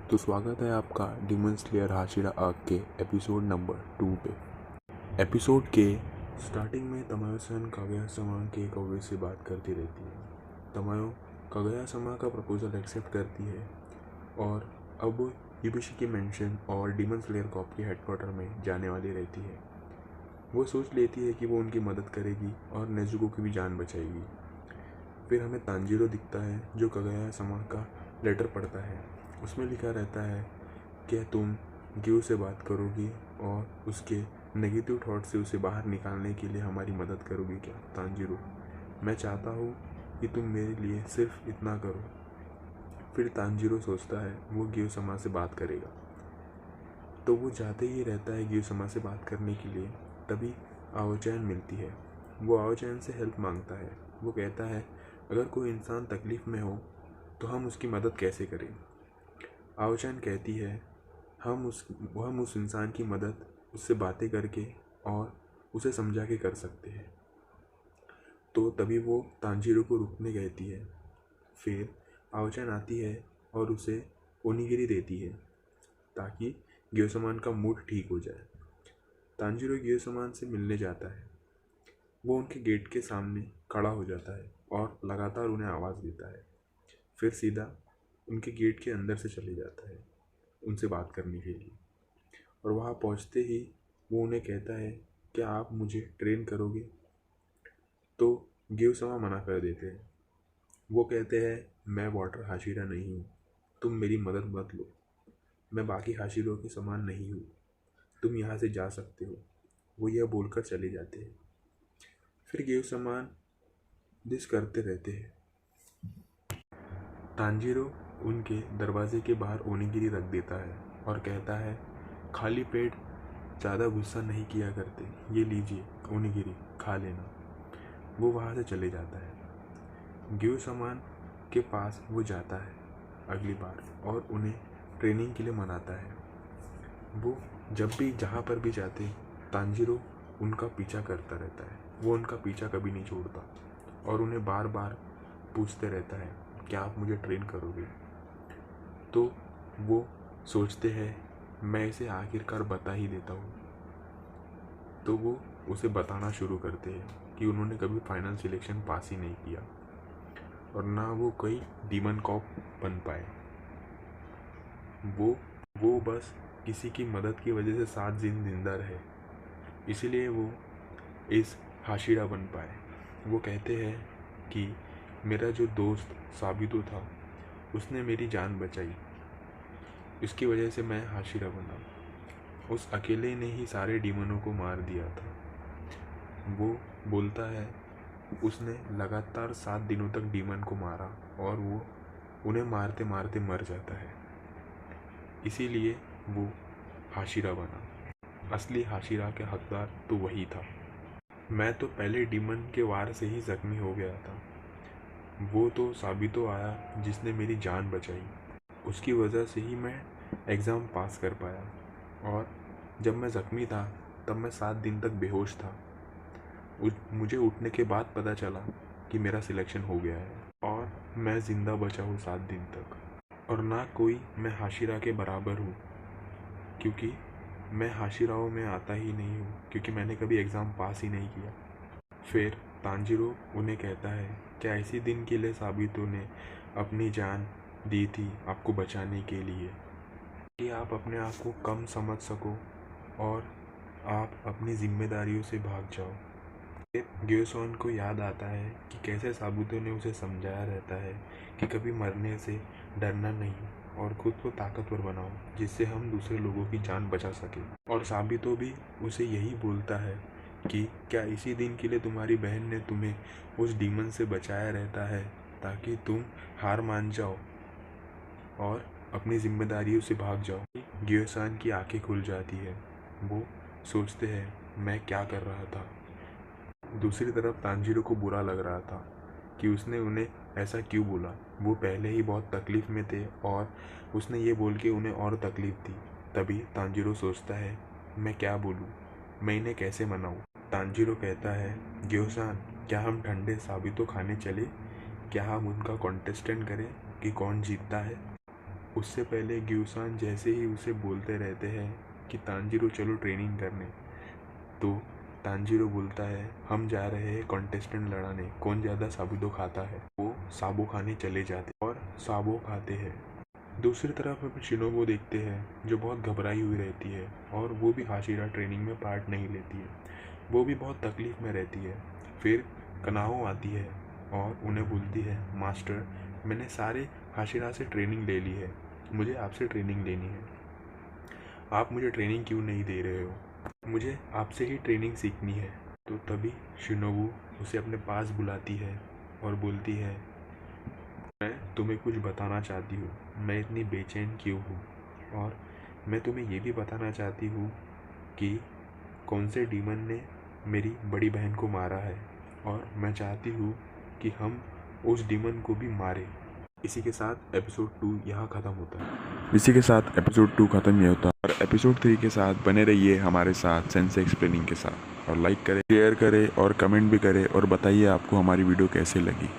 तो स्वागत है आपका डिमन स्लेयर हाशिरा आग के एपिसोड नंबर 2 पे। एपिसोड के स्टार्टिंग में तमायो-सन कागुया-sama के कौवे से बात करती रहती है। तमायो कागुया-sama का प्रपोजल एक्सेप्ट करती है और अब इबुशिकी मेंशन और डिमन स्लेयर कॉर्प के हेडक्वार्टर में जाने वाली रहती है। वो सोच लेती है कि वो उनकी मदद करेगी और नेजुको की भी जान बचाएगी। फिर हमें तांजीरो दिखता है जो कागुया-sama का लेटर पढ़ता है। उसमें लिखा रहता है कि तुम ग्यू से बात करोगी और उसके नेगेटिव थॉट से उसे बाहर निकालने के लिए हमारी मदद करोगी क्या तांजीरो। मैं चाहता हूँ कि तुम मेरे लिए सिर्फ इतना करो। फिर तांजीरो सोचता है वो ग्यू-sama से बात करेगा, तो वो जाते ही रहता है ग्यू-sama से बात करने के लिए। तभी आओ-चैन मिलती है। वो आओ-चैन से हेल्प मांगता है। वो कहता है अगर कोई इंसान तकलीफ़ में हो तो हम उसकी मदद कैसे करें। आओ-चैन कहती है हम उस इंसान की मदद उससे बातें करके और उसे समझा के कर सकते हैं। तो तभी वो तांजीरो को रुकने कहती है। फिर आओ-चैन आती है और उसे ओनिगिरी देती है ताकि ग्यू-sama का मूड ठीक हो जाए। तांजीरो ग्यू-sama से मिलने जाता है। वो उनके गेट के सामने खड़ा हो जाता है और लगातार उन्हें आवाज़ देता है। फिर सीधा उनके गेट के अंदर से चले जाता है उनसे बात करने के लिए। और वहाँ पहुँचते ही वो उन्हें कहता है क्या आप मुझे ट्रेन करोगे। तो ग्यू-sama मना कर देते हैं। वो कहते हैं मैं वाटर हाशिरा नहीं हूँ, तुम मेरी मदद मत लो। मैं बाकी हाशिरों के समान नहीं हूँ, तुम यहाँ से जा सकते हो। वो यह बोलकर चले जाते हैं। फिर ग्यू-sama डिस करते रहते हैं। तांजीरो उनके दरवाजे के बाहर ओनिगिरी रख देता है और कहता है खाली पेट ज़्यादा गुस्सा नहीं किया करते, ये लीजिए ओनिगिरी खा लेना। वो वहाँ से चले जाता है। ग्यू-sama के पास वो जाता है अगली बार और उन्हें ट्रेनिंग के लिए मनाता है। वो जब भी जहाँ पर भी जाते तांजीरो उनका पीछा करता रहता है। वो उनका पीछा कभी नहीं छोड़ता और उन्हें बार बार पूछते रहता है क्या आप मुझे ट्रेन करोगे। तो वो सोचते हैं मैं इसे आखिरकार बता ही देता हूँ। तो वो उसे बताना शुरू करते हैं कि उन्होंने कभी फाइनल सिलेक्शन पास ही नहीं किया और ना वो कोई डीमन कॉप बन पाए। वो बस किसी की मदद की वजह से 7 दिन जिंदा रहे, इसीलिए वो इस हाशिरा बन पाए। वो कहते हैं कि मेरा जो दोस्त साबितो था उसने मेरी जान बचाई, इसकी वजह से मैं हाशिरा बना। उस अकेले ने ही सारे डीमनों को मार दिया था। वो बोलता है उसने लगातार 7 दिनों तक डीमन को मारा और वो उन्हें मारते मारते मर जाता है, इसीलिए वो हाशिरा बना। असली हाशिरा के हकदार तो वही था। मैं तो पहले डीमन के वार से ही जख्मी हो गया था। वो तो साबितो आया जिसने मेरी जान बचाई, उसकी वजह से ही मैं एग्ज़ाम पास कर पाया। और जब मैं ज़ख्मी था तब मैं 7 दिन तक बेहोश था। मुझे उठने के बाद पता चला कि मेरा सिलेक्शन हो गया है और मैं ज़िंदा बचा हूँ 7 दिन तक। और ना कोई मैं हाशिरा के बराबर हूँ, क्योंकि मैं हाशिराओं में आता ही नहीं हूँ, क्योंकि मैंने कभी एग्ज़ाम पास ही नहीं किया। फिर तांजीरो उन्हें कहता है क्या इसी दिन के लिए साबितो ने अपनी जान दी थी आपको बचाने के लिए, कि आप अपने आप को कम समझ सको और आप अपनी जिम्मेदारियों से भाग जाओ। ग्यू-sama को याद आता है कि कैसे साबितो ने उसे समझाया रहता है कि कभी मरने से डरना नहीं और खुद को ताकतवर बनाओ जिससे हम दूसरे लोगों की जान बचा सके। और साबितो भी उसे यही बोलता है कि क्या इसी दिन के लिए तुम्हारी बहन ने तुम्हें उस डीमन से बचाया रहता है ताकि तुम हार मान जाओ और अपनी जिम्मेदारियों से भाग जाओ। ग्यू-sama की आंखें खुल जाती है। वो सोचते हैं मैं क्या कर रहा था। दूसरी तरफ तांजीरो को बुरा लग रहा था कि उसने उन्हें ऐसा क्यों बोला। वो पहले ही बहुत तकलीफ़ में थे और उसने ये बोल के उन्हें और तकलीफ़ दी। तभी तांजीरो सोचता है मैं क्या बोलूँ, मैं इन्हें कैसे मनाऊँ। तांजीरो कहता है ग्यू-sama क्या हम ठंडे साबितो खाने चले, क्या हम उनका कॉन्टेस्टेंट करें कि कौन जीतता है। उससे पहले ग्यूसान जैसे ही उसे बोलते रहते हैं कि तांजीरो चलो ट्रेनिंग करने, तो तांजीरो बोलता है हम जा रहे हैं कॉन्टेस्टेंट लड़ाने, कौन ज़्यादा साबुतो खाता है। वो साबो खाने चले जाते और साबो खाते हैं। दूसरी तरफ हम शिनोबो देखते हैं जो बहुत घबराई हुई रहती है और वो भी हाशिरा ट्रेनिंग में पार्ट नहीं लेती है। वो भी बहुत तकलीफ़ में रहती है। फिर कनाओ आती है और उन्हें बोलती है मास्टर, मैंने सारे हाशिरा से ट्रेनिंग ले ली है, मुझे आपसे ट्रेनिंग लेनी है। आप मुझे ट्रेनिंग क्यों नहीं दे रहे हो? मुझे आपसे ही ट्रेनिंग सीखनी है। तो तभी शिनोबू उसे अपने पास बुलाती है और बोलती है मैं तुम्हें कुछ बताना चाहती हूँ, मैं इतनी बेचैन क्यों हूँ, और मैं तुम्हें ये भी बताना चाहती हूँ कि कौन से डीमन ने मेरी बड़ी बहन को मारा है, और मैं चाहती हूँ कि हम उस डीमन को भी मारें। इसी के साथ एपिसोड 2 यहाँ ख़त्म होता है। इसी के साथ एपिसोड 2 ख़त्म ही होता है और एपिसोड 3 के साथ बने रहिए हमारे साथ सेंसे एक्सप्लेनिंग के साथ, और लाइक करें, शेयर करें और कमेंट भी करें और बताइए आपको हमारी वीडियो कैसे लगी।